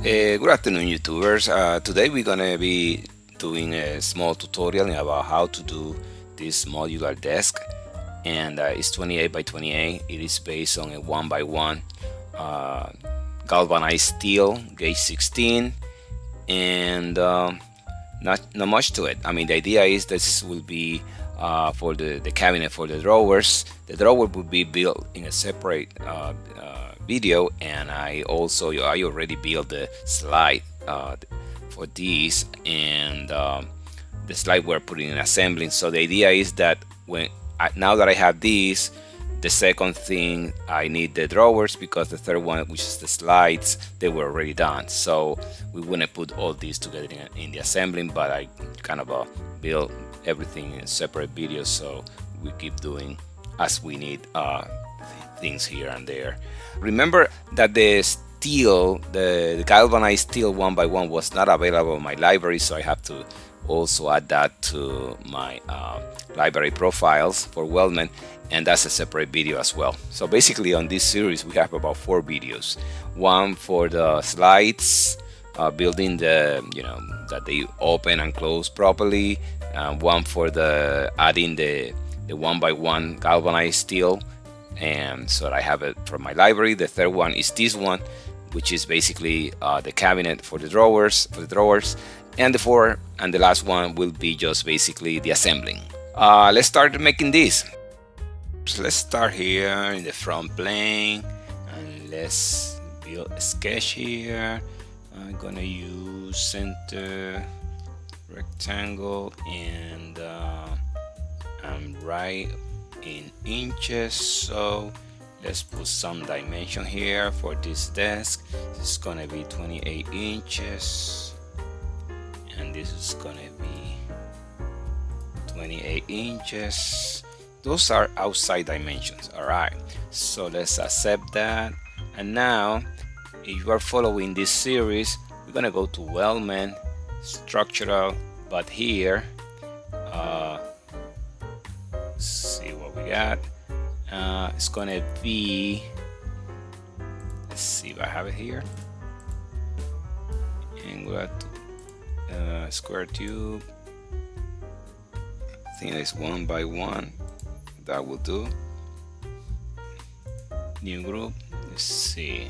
Good afternoon, YouTubers. Today we're gonna be doing a small tutorial about how to do this modular desk, and it's 28 by 28. It is based on a 1 by 1 uh, galvanized steel, gauge 16, and not much to it. I mean, the idea is this will be for the cabinet for the drawers. The drawer will be built in a separate video, and I already built the slide for these, and the slide we're putting in assembling. So the idea is that now that I have these, the second thing I need the drawers, because the third one, which is the slides, they were already done. So we wouldn't put all these together in the assembling, but I kind of build everything in separate videos, so we keep doing as we need things here and there. Remember that the steel, the galvanized steel 1 by 1 was not available in my library, so I have to also add that to my library profiles for Weldment, and that's a separate video as well. So basically on this series we have about 4 videos. One for the slides, building the, that they open and close properly. One for the adding the 1 by 1 galvanized steel, and so I have it from my library. The third one is this one, which is basically the cabinet for the drawers, and the last one will be just basically the assembling. Let's start making this. So let's start here in the front plane, and let's build a sketch here. I'm gonna use center rectangle, and I'm right in inches, so let's put some dimension here for this desk. This is gonna be 28 inches, and this is gonna be 28 inches. Those are outside dimensions. All right, so let's accept that. And now, if you are following this series, we're gonna go to Weldment, structural, but here see what we got. It's gonna be, let's see if I have it here, and we got square tube. I think it's 1 by 1. That will do. New group. Let's see.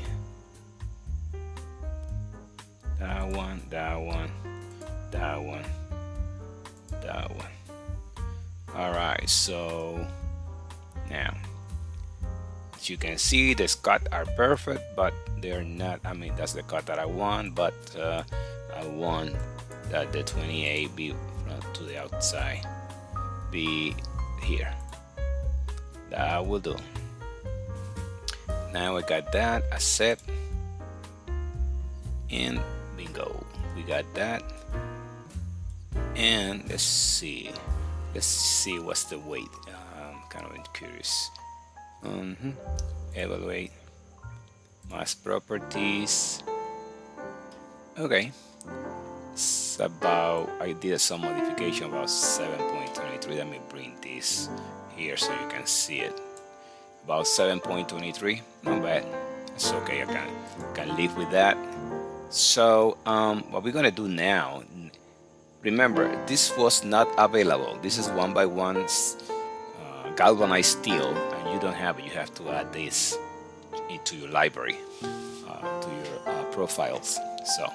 That one, that one, that one, that one. All right, so now as you can see, the cuts are perfect, but they're not. I mean, that's the cut that I want, but I want that the 28 be to the outside, be here. That will do. Now I got that, accept, and bingo, we got that. And let's see what's the weight. I'm kind of curious. Evaluate mass properties. Okay, it's about, I did some modification about 7.23. Let me bring this here so you can see it. About 7.23, not bad. It's okay, I can live with that. So what we're gonna do now, remember, this was not available. This is 1 by 1 galvanized steel, and you don't have it. You have to add this into your library, to your profiles. So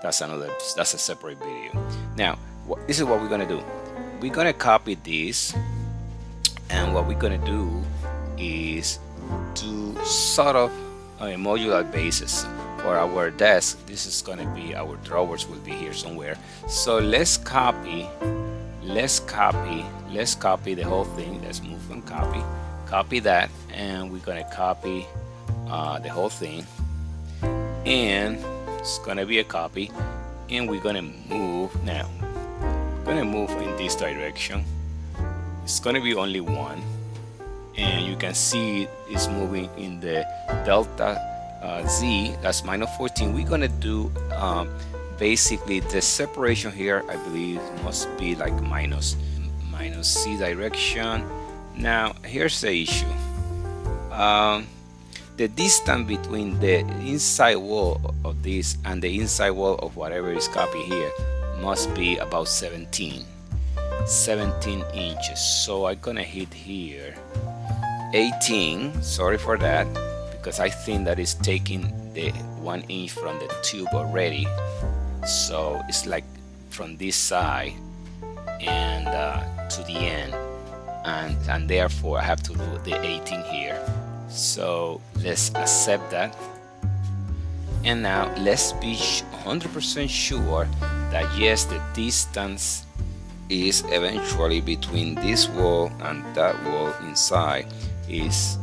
that's a separate video. Now, this is what we're gonna do. We're gonna copy this, and what we're gonna do is to sort of a modular basis for our desk. This is gonna be, our drawers will be here somewhere. So let's copy the whole thing. Let's move and copy that, and we're gonna copy the whole thing, and it's gonna be a copy, and we're gonna move now. We're gonna move in this direction. It's gonna be only one, and you can see it's moving in the delta Z, that's -14. We're gonna do basically the separation here, I believe must be like minus Z direction. Now here's the issue. the distance between the inside wall of this and the inside wall of whatever is copied here must be about 17 inches. So I'm gonna hit here 18. Sorry for that, because I think that is taking the 1 inch from the tube already. So it's like from this side and to the end, and therefore I have to do the 18 here. So let's accept that, and now let's be 100% sure that yes, the distance is eventually between this wall and that wall inside is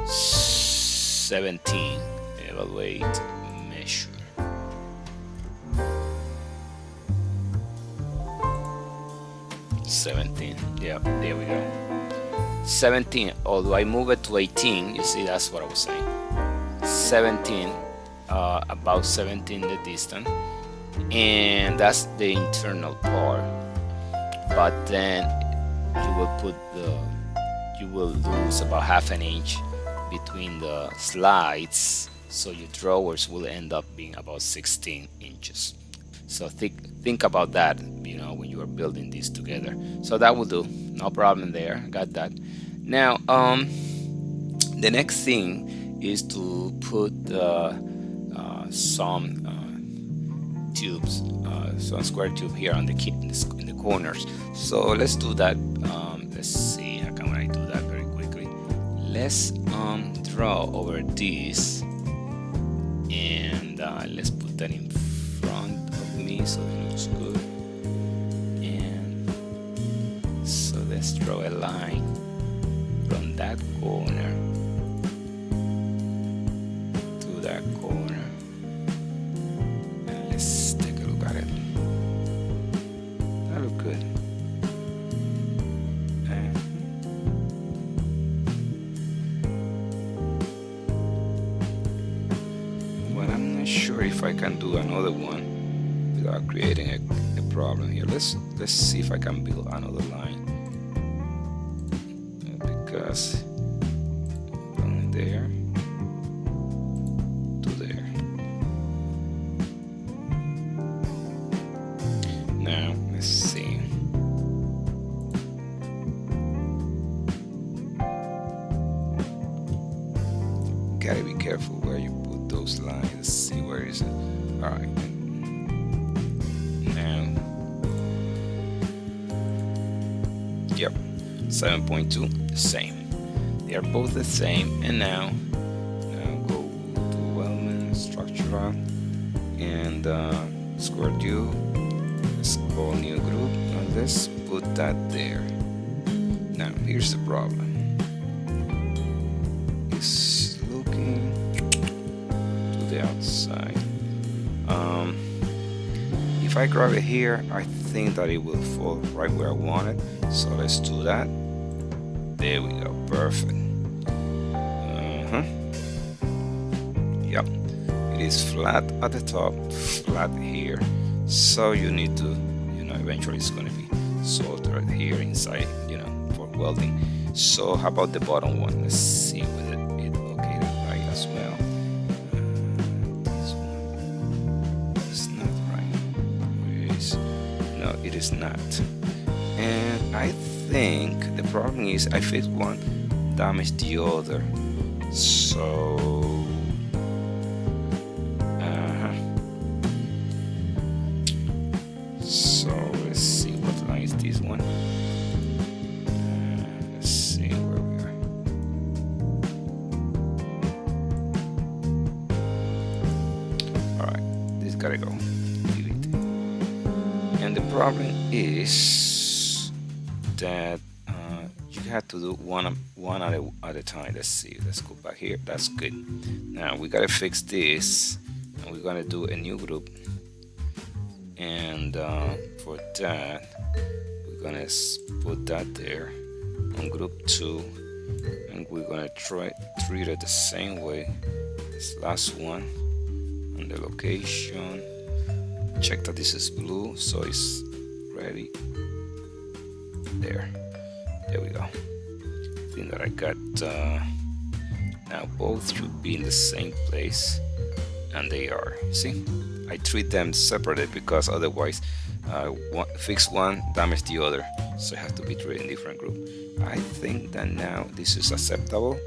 17. Evaluate, measure. Yeah, there we go. 17. Although I move it to 18, you see, that's what I was saying. 17, about 17 the distance, and that's the internal part. But then you will lose about half an inch between the slides, so your drawers will end up being about 16 inches. So think about that, when you are building this together. So that will do, no problem there. Got that. Now the next thing is to put some tubes, some square tube here on in the corners. So let's do that. Let's see, how can I do that very quickly? Let's draw over this, and let's put that in front of me so it looks good. And so let's draw a line from that corner to that corner, and let's take a look at it. That look good. Well, I'm not sure if I can do another one without creating a problem here. Let's see if I can build another line, because from there to there. Now let's see. Gotta be careful where you put those lines. Let's see, where is it? All right. Now, yep, 7.2, the same. They are both the same. And now go to Weldment, structural, and square tube. Let's call new group, and let's put that there. Now here's the problem. It's looking to the outside. If I grab it here, I think that it will fall right where I want it. So let's do that. There we go, perfect. Yep, it is flat at the top, flat here. So you need to, eventually it's going to be soldered here inside, for welding. So how about the bottom one? Let's see whether it located right as well. This one is not right. Where is? No, it is not. And I think the problem is I fixed one, damaged the other. So let's see what line is this one. Let's see where we are. Alright, this gotta go. Delete. And the problem is that you have to do one at a time. Let's see, let's go back here. That's good. Now we gotta fix this, and we're gonna do a new group. And for that, we're gonna put that there on group 2, and we're gonna treat it the same way as last one. On the location, check that this is blue, so it's ready. There we go. I think that I got Now both should be in the same place, and they are. See, I treat them separately because otherwise fix one, damage the other, so I have to be treated in different group. I think that now this is acceptable.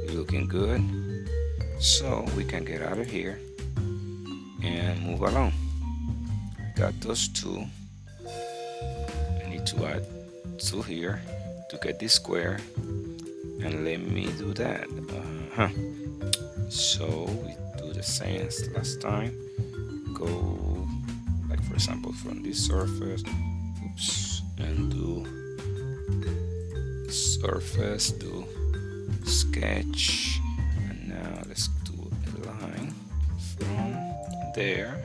It's looking good, so we can get out of here and move along. Got those two. I need to add two here to get this square, and let me do that. So we do the same as last time. Go, like for example, from this surface, oops, and do surface, do sketch, and now let's do a line from there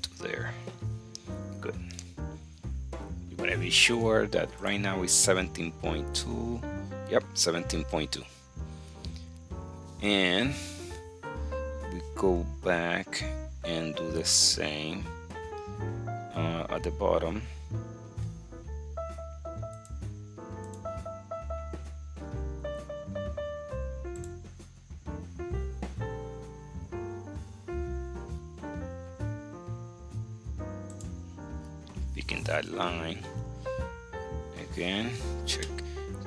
to there. Good. You want to be sure that right now is 17.2. Yep, 17.2. And we go back and do the same at the bottom. Picking that line again,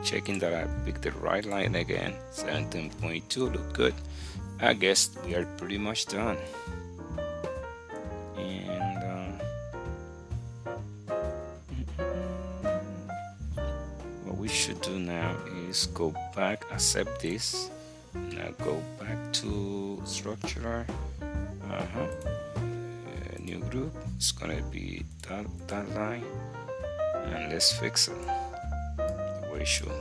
checking that I picked the right line again. 17.2 look good. I guess we are pretty much done. And what we should do now is go back, accept this. Now go back to structure. New group. It's gonna be that line, and let's fix it the way it should.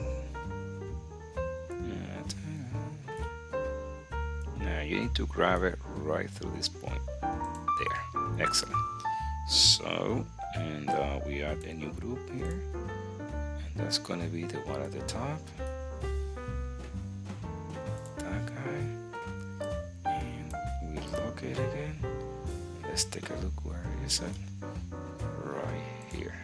Now you need to grab it right through this point there. Excellent. So, and we add a new group here, and that's gonna be the one at the top, that guy, and we lock it again. Let's take a look where it is at. Right here.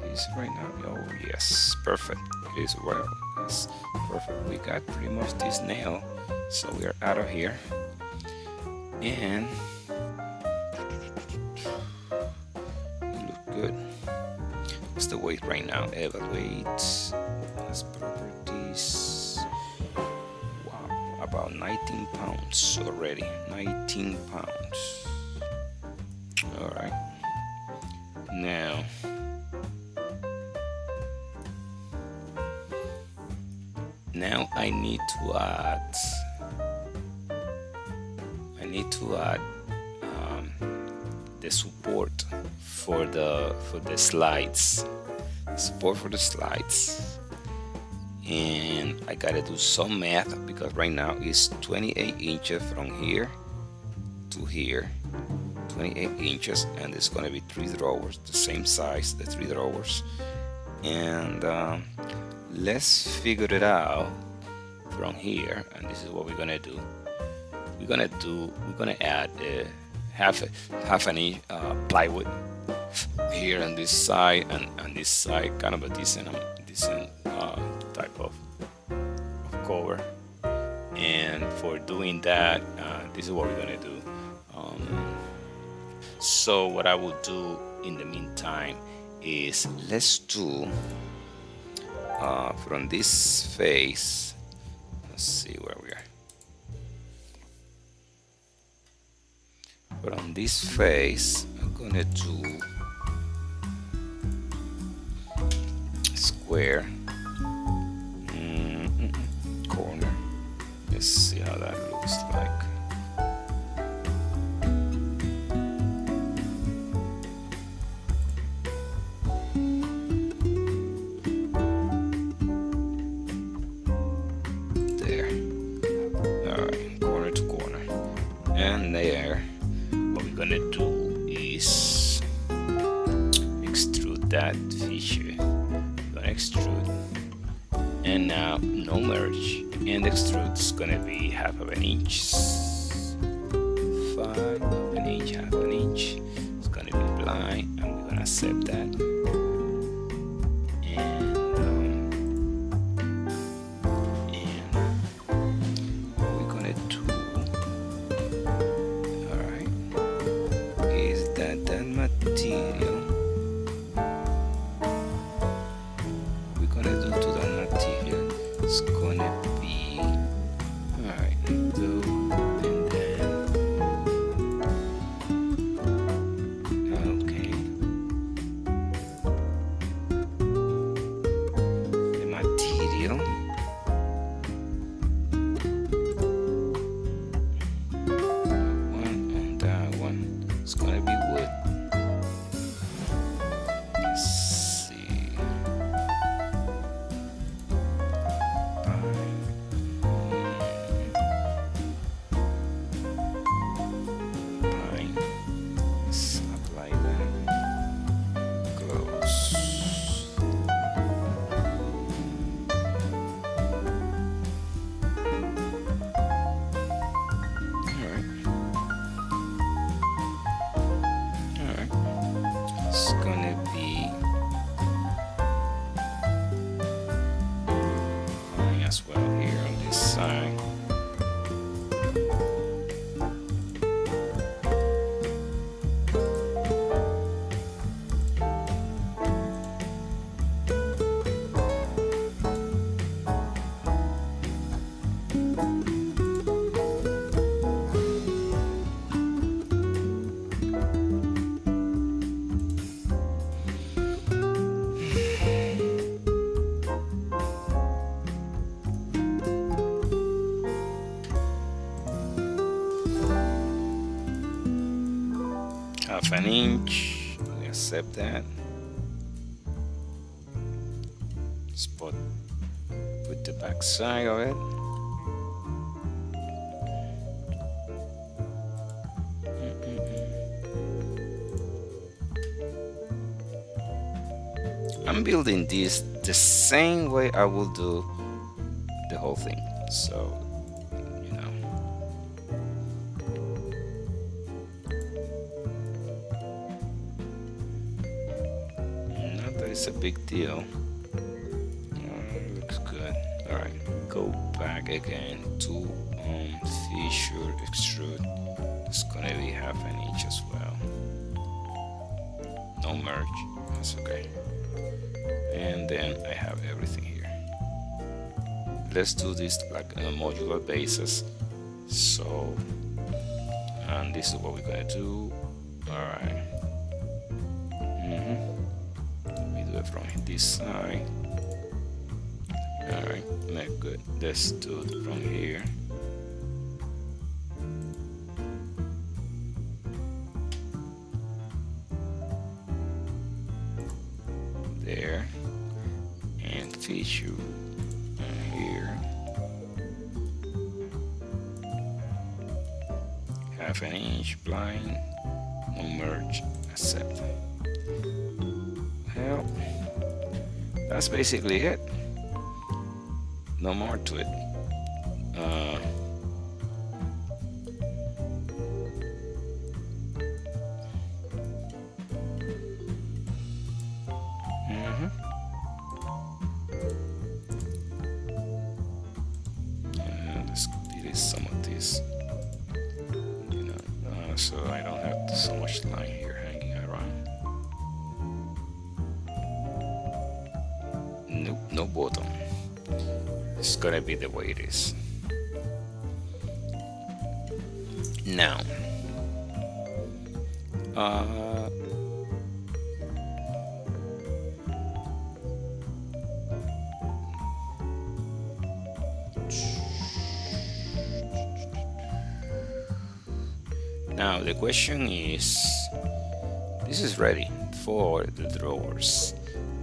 Is right now? Oh yes, perfect. It is well. That's perfect. We got pretty much this nail, so we are out of here. And you look good. What's the weight right now? Evaluate. That's properties. Wow, about 19 pounds already. 19 pounds. All right. Now, I need to add. The support for the slides. Support for the slides. And I gotta do some math because right now it's 28 inches from here to here. 28 inches, and it's going to be 3 drawers, the same size, the 3 drawers. And let's figure it out from here. And this is what we're going to do. We're going to add half an inch plywood here on this side, and on this side, kind of a decent type of cover. And for doing that, this is what we're going to do. So what I will do in the meantime is let's do from this face. Let's see where we are. From this face, I'm gonna do square corner. Let's see how that looks like. Do is extrude that feature. We're gonna extrude, and now no merge, and extrude is gonna be half of an inch, 5 of an inch, half an inch. It's gonna be blind, and we're gonna accept that. 1/2 inch. We accept that. Spot, put the back side of it. I'm building this the same way I will do the whole thing. So, you know, not that it's a big deal. Looks good. All right, go back again to feature extrude. It's gonna be 1/2 inch as well. No merge. That's okay. And then I have everything here. Let's do this like on a modular basis. So, and this is what we're gonna do. All right. We do it from this side. All right, make good. Let's do it from here. There, and feature here. 1/2 inch blind, no merge, accept. Well, that's basically it. No more to it. Let's delete some of this, you know, so I don't have so much line here hanging around. Nope, no bottom. It's gonna be the way it is. Now, now the question is, this is ready for the drawers.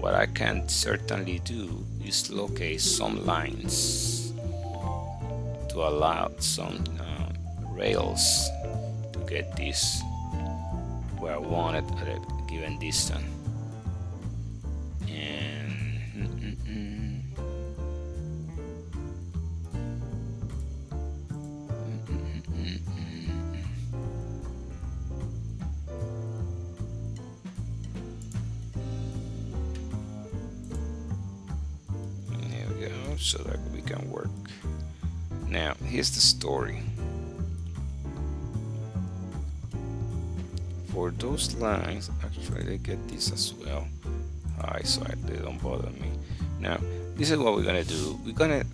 What I can certainly do is locate some lines to allow some rails to get this where I want it at a given distance. And so that we can work. Now, here's the story. For those lines, actually, they get this as well. Alright, so they don't bother me. Now, this is what we're gonna do. We're gonna.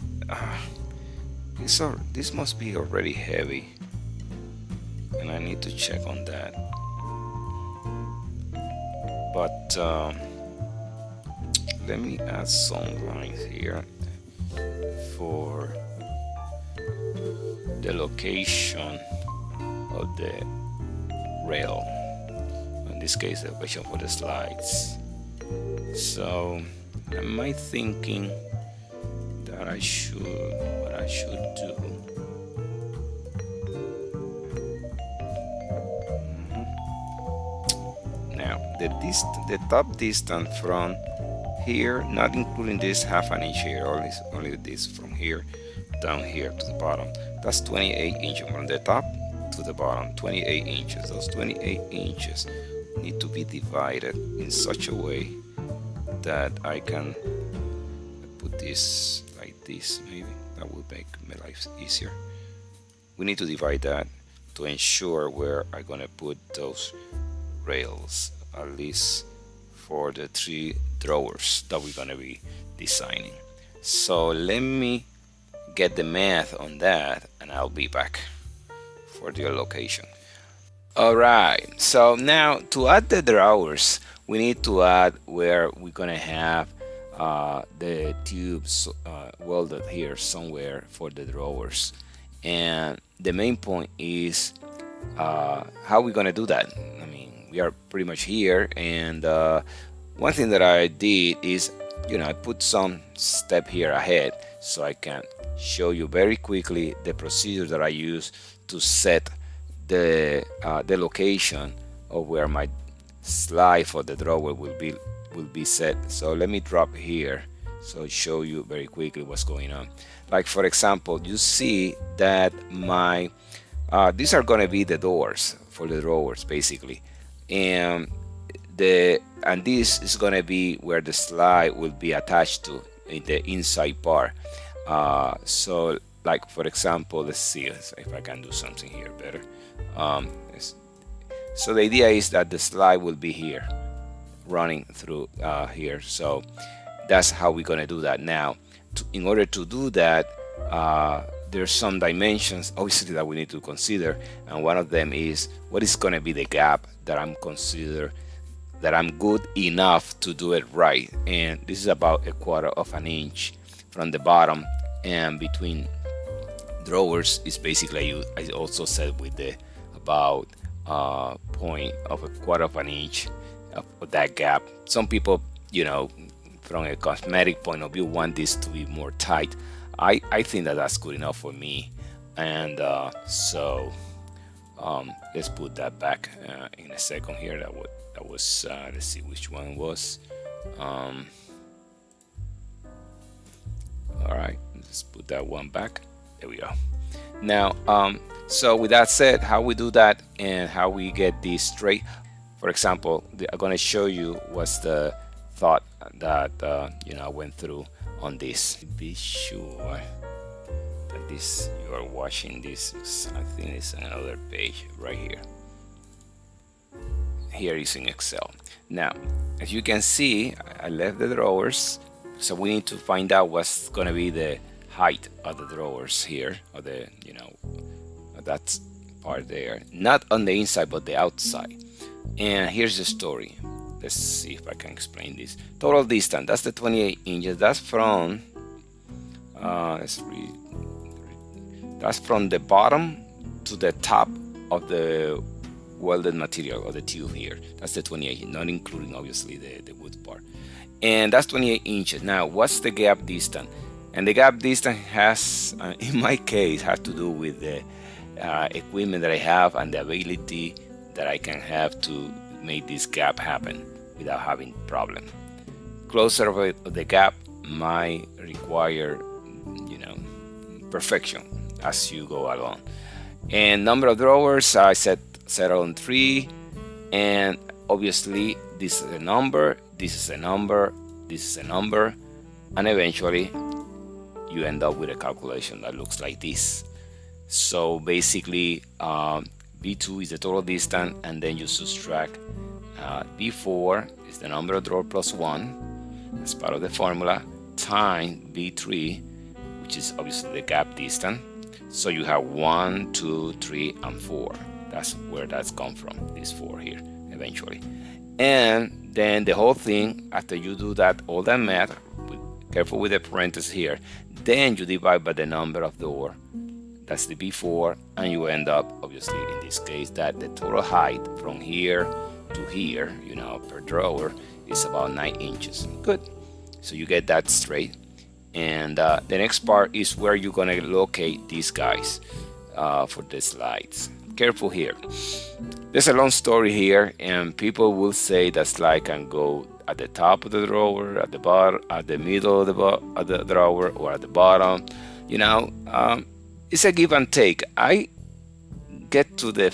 This must be already heavy, and I need to check on that. But let me add some lines here for the location of the rail, in this case the location for the slides. So am I thinking that what I should do? Now the top distance from here, not including this 1/2 inch here, only this from here down here to the bottom, that's 28 inches from the top to the bottom. 28 inches. Those 28 inches need to be divided in such a way that I can put this like this. Maybe that would make my life easier. We need to divide that to ensure where I'm gonna put those rails, at least for the 3 drawers that we're gonna be designing. So let me get the math on that and I'll be back for the location. Alright, so now to add the drawers, we need to add where we're gonna have the tubes welded here somewhere for the drawers. And the main point is how we're gonna do that. I mean, we are pretty much here. And one thing that I did is, I put some step here ahead so I can show you very quickly the procedure that I use to set the location of where my slide for the drawer will be set. So let me drop here so show you very quickly what's going on. Like for example, you see that my these are going to be the doors for the drawers basically, and this is going to be where the slide will be attached to in the inside part. So like for example, let's see if I can do something here better. So the idea is that the slide will be here running through here. So that's how we're going to do that. Now in order to do that, there's some dimensions obviously that we need to consider, and one of them is what is going to be the gap that I'm good enough to do it right. And this is about 1/4 of an inch from the bottom and between drawers is basically, I also said with the about point of 1/4 of an inch of that gap. Some people, from a cosmetic point of view, want this to be more tight. I think that that's good enough for me. And so let's put that back in a second here. That was let's see which one it was. All right, let's put that one back. There we go. Now so with that said, how we do that and how we get this straight, for example, I'm going to show you what's the thought that I went through on this. Be sure that you are watching this. I think it's another page right here. Here is in Excel. Now as you can see, I left the drawers, so we need to find out what's going to be the height of the drawers here, or the that part there, not on the inside but the outside. And here's the story. Let's see if I can explain this. Total distance, that's the 28 inches. That's from that's from the bottom to the top of the welded material or the tube here. That's the 28, not including obviously the wood part. And that's 28 inches. Now what's the gap distance? And the gap distance has in my case has to do with the equipment that I have and the ability that I can have to make this gap happen without having problem. Closer of the gap might require perfection as you go along. And number of drawers, I set on 3, and obviously this is a number, this is a number, this is a number, and eventually you end up with a calculation that looks like this. So basically B2 is the total distance, and then you subtract B4 is the number of drawer plus 1 as part of the formula, times B3, which is obviously the gap distance. So you have 1, 2, 3, and 4. That's where that's come from, this 4 here eventually. And then the whole thing, after you do that, all that math, careful with the parentheses here, then you divide by the number of door, that's the B4, and you end up obviously in this case that the total height from here to here, per drawer is about 9 inches. Good. So you get that straight. And the next part is where you're gonna locate these guys for the slides. Careful here. There's a long story here, and people will say that slide can go at the top of the drawer, at the bottom, at the middle of the drawer, or at the bottom. It's a give and take. I get to the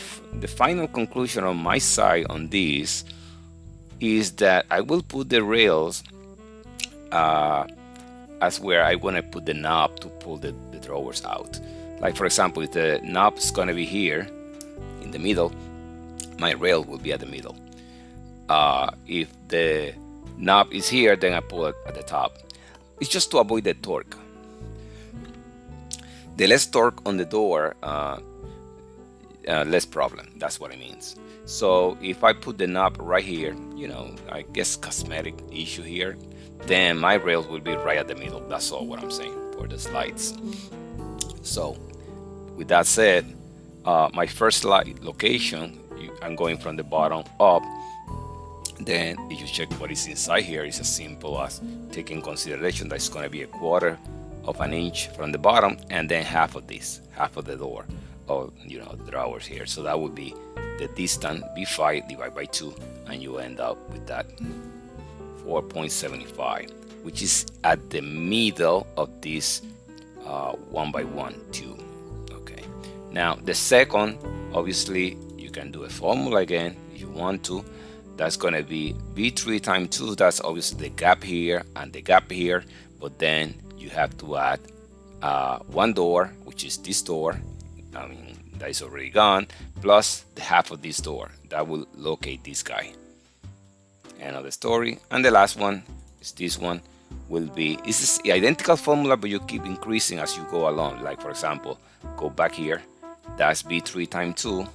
final conclusion on my side on this is that I will put the rails as where I want to put the knob to pull the drawers out. Like for example, if the knob is going to be here in the middle, my rail will be at the middle. If the knob is here, then I pull it at the top. It's just to avoid the torque. The less torque on the door, less problem. That's what it means. So if I put the knob right here, I guess cosmetic issue here, then my rails will be right at the middle. That's all what I'm saying for the slides. So with that said, my first slide location, I'm going from the bottom up. Then if you check what is inside here, it's as simple as taking consideration that it's going to be a quarter of an inch from the bottom, and then half of this, half of the door, or the drawers here. So that would be the distance B5 divided by 2, and you end up with that 4.75, which is at the middle of this 1x1 tube. Okay, now the second, obviously you can do a formula again if you want to. That's going to be B3 times 2. That's obviously the gap here and the gap here, but then you have to add one door, which is this door, that is already gone, plus the half of this door. That will locate this guy. End of the story. And the last one is this one. This is the identical formula, but you keep increasing as you go along. Like for example, go back here. That's B3 times 2.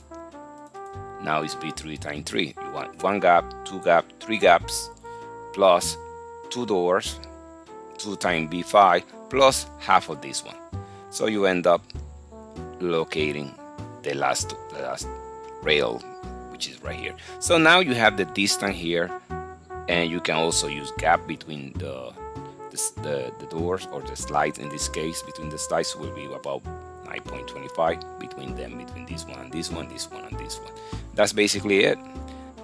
Now it's B3 times 3. You want one gap, two gap, three gaps, plus two doors, 2 times B5, plus half of this one. So you end up locating the last rail, which is right here. So now you have the distance here, and you can also use gap between the doors, or the slides. In this case, between the slides will be about 9.25 between them, between this one and this one, this one and this one. That's basically it.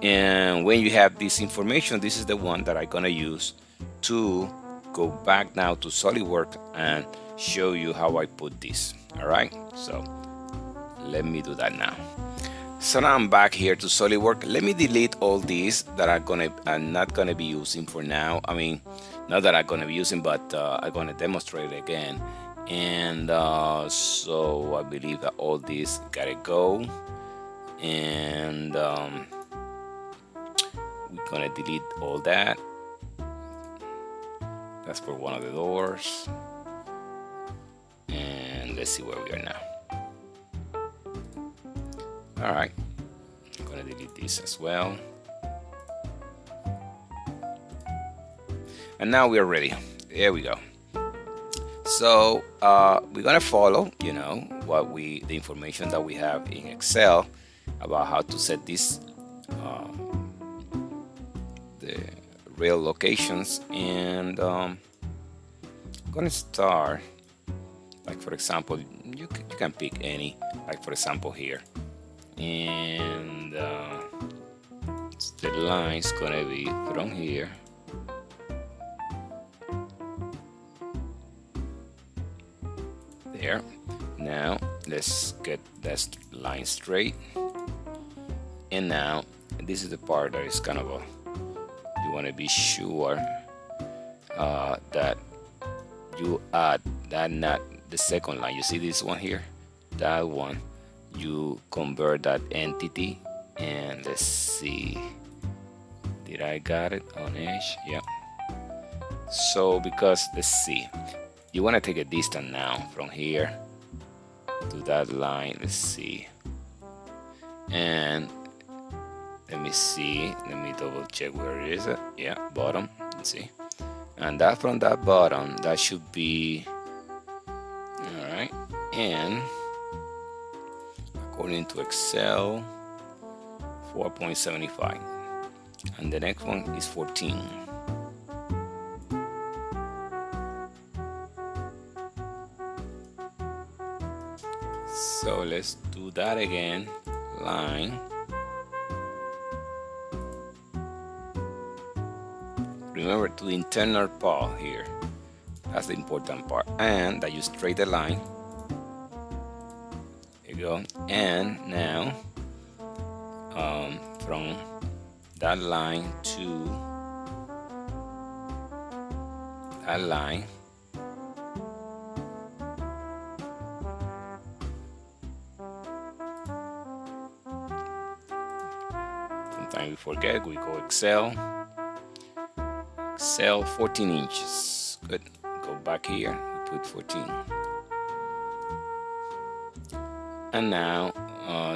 And when you have this information, this is the one that I'm gonna use to go back now to Soliworks and show you how I put this. All right, so let me do that now. So now I'm back here to Soliworks. Let me delete all these that I'm not gonna be using for now. I mean, not that I'm gonna be using, but I'm gonna demonstrate it again. And so I believe that all these gotta go, and we're gonna delete all that. That's for one of the doors, and let's see where we are now. All right, I'm gonna delete this as well, and now we are ready. There we go. So we're gonna follow, the information that we have in Excel about how to set this the rail locations, and I'm gonna start. Like for example, you can pick any. Like for example here, and the line is gonna be from here. There. Now let's get that line straight, and now this is the part that is kind of you want to be sure that you add that, not the second line. You see this one here, that one, you convert that entity, and let's see, did I got it on edge? Yeah. So because let's see, you want to take a distance now from here to that line. Let's see, and let me see, let me double check where it is. Yeah, bottom. Let's see, and that from that bottom, that should be all right. And according to Excel, 4.75, and the next one is 14. So let's do that again. Line. Remember to the internal part here. That's the important part. And that you straight the line. There you go. And now from that line to that line, sometimes we forget, we go Excel 14 inches. Good. Go back here, we put 14. And now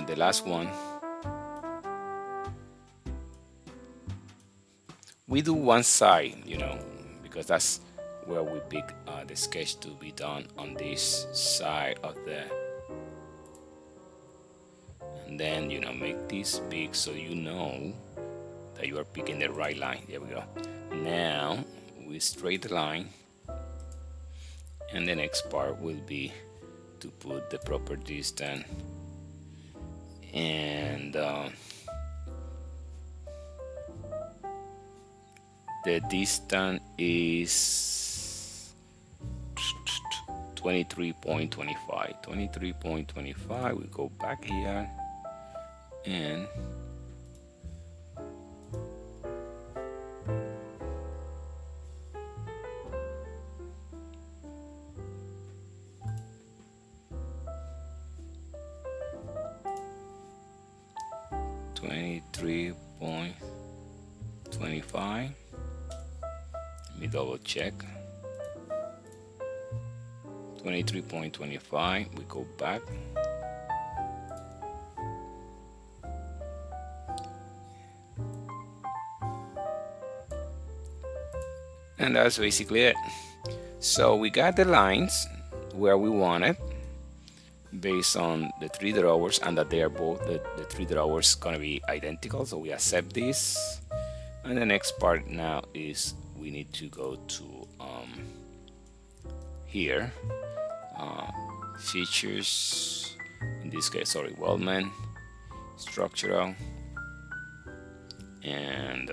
the last one, we do one side, because that's where we pick the sketch to be done, on this side of the, and then make this big so you know that you are picking the right line. There we go. Now we straight the line, and the next part will be to put the proper distance, and the distance is 23.25. 23.25. We go back here and .25. Let me double check. 23.25. We go back. And that's basically it. So we got the lines where we want it based on the three drawers, and that they are both the three drawers gonna be identical. So we accept this. And the next part now is we need to go to here, features, in this case, sorry, Weldment, structural, and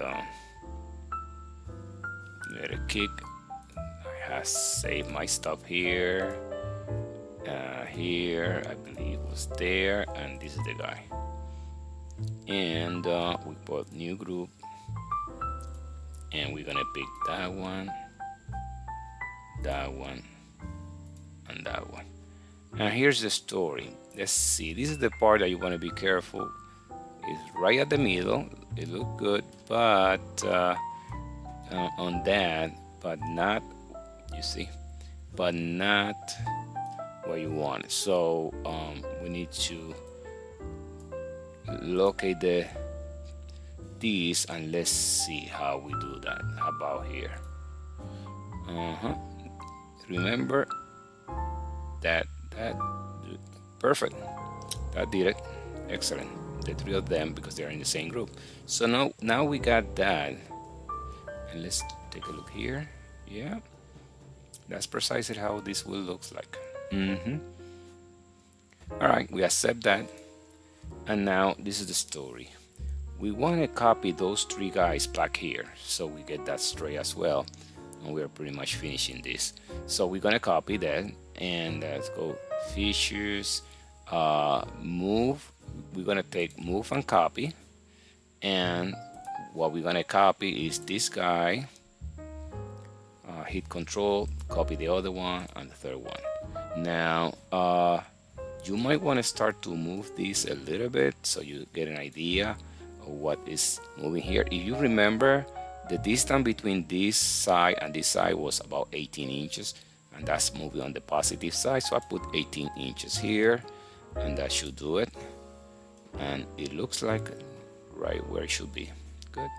let it kick. I have saved my stuff here. Here, I believe was there, and this is the guy. And we put new group, and we're gonna pick that one, and that one. And here's the story. Let's see. This is the part that you want to be careful. It's right at the middle. It looks good, but on that, but not. You see, but not where you want it. So we need to locate these, and let's see how we do that. How about here? Remember that perfect. That did it. Excellent. The three of them, because they're in the same group. So now we got that, and let's take a look here. Yeah, that's precisely how this will looks like. All right, we accept that, and now this is the story. We want to copy those three guys back here, so we get that straight as well, and we are pretty much finishing this. So we're gonna copy that, and let's go features, move. We're gonna take move and copy, and what we're gonna copy is this guy. Hit control, copy the other one, and the third one. Now you might want to start to move this a little bit so you get an idea of what is moving here. If you remember, the distance between this side and this side was about 18 inches, and that's moving on the positive side, so I put 18 inches here, and that should do it. And it looks like right where it should be. Good.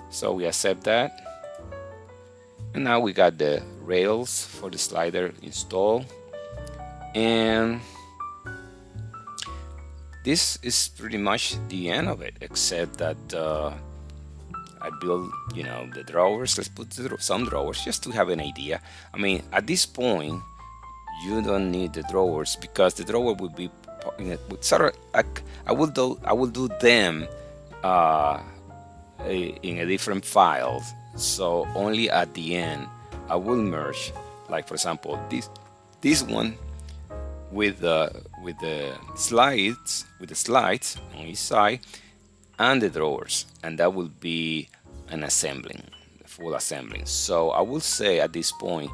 So we accept that. And now we got the rails for the slider installed, and this is pretty much the end of it, except that I built, the drawers. Let's put some drawers just to have an idea. I mean, at this point, you don't need the drawers, because the drawer will be sort of. I will do them in a different file. So only at the end I will merge, like for example this one with the slides on each side, and the drawers, and that will be an assembling, full assembling. So I will say at this point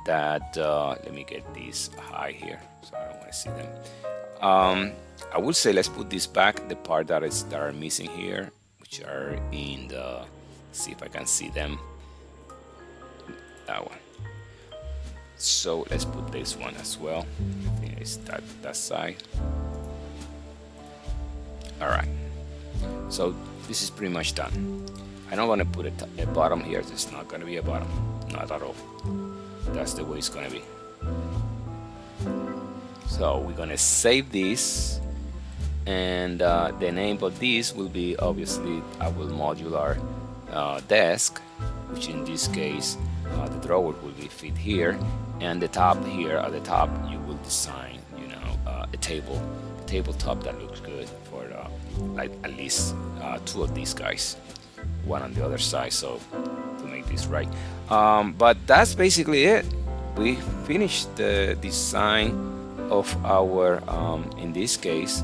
that let me get these high here so I don't want to see them. I will say let's put this back, the part that are missing here, which are in the, see if I can see them, that one. So let's put this one as well. I think it's that side. All right, so this is pretty much done. I don't want to put a bottom here. There's not going to be a bottom, not at all. That's the way it's going to be. So we're going to save this, And the name of this will be obviously our modular desk, which in this case the drawer will be fit here, and the top here at the top you will design, a tabletop that looks good for like at least two of these guys, one on the other side, so to make this right. But that's basically it. We finished the design of our in this case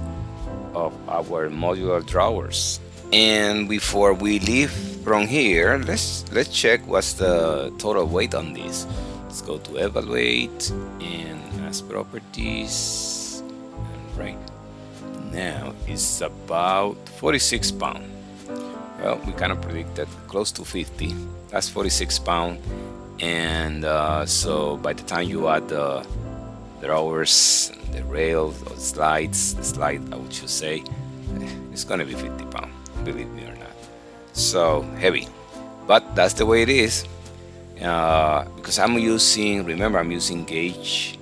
of our modular drawers. And before we leave from here, let's check what's the total weight on this. Let's go to evaluate and as properties, and right now it's about 46 pounds. Well, we kind of predicted close to 50. That's 46 pounds. And so by the time you add the drawers, the rails, the slide, I would just say, it's gonna be 50 pounds, believe me or not. So heavy, but that's the way it is. Because remember, I'm using gauge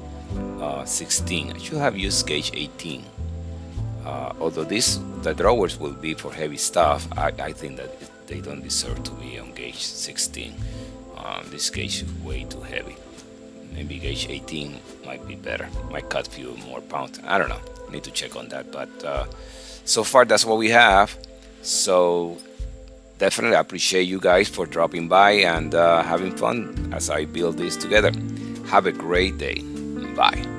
16. I should have used gauge 18. Although the drawers will be for heavy stuff, I think that they don't deserve to be on gauge 16. This gauge is way too heavy. Maybe gauge 18 might be better, might cut a few more pounds. I don't know, need to check on that. But so far that's what we have. So definitely appreciate you guys for dropping by and having fun as I build this together. Have a great day. Bye.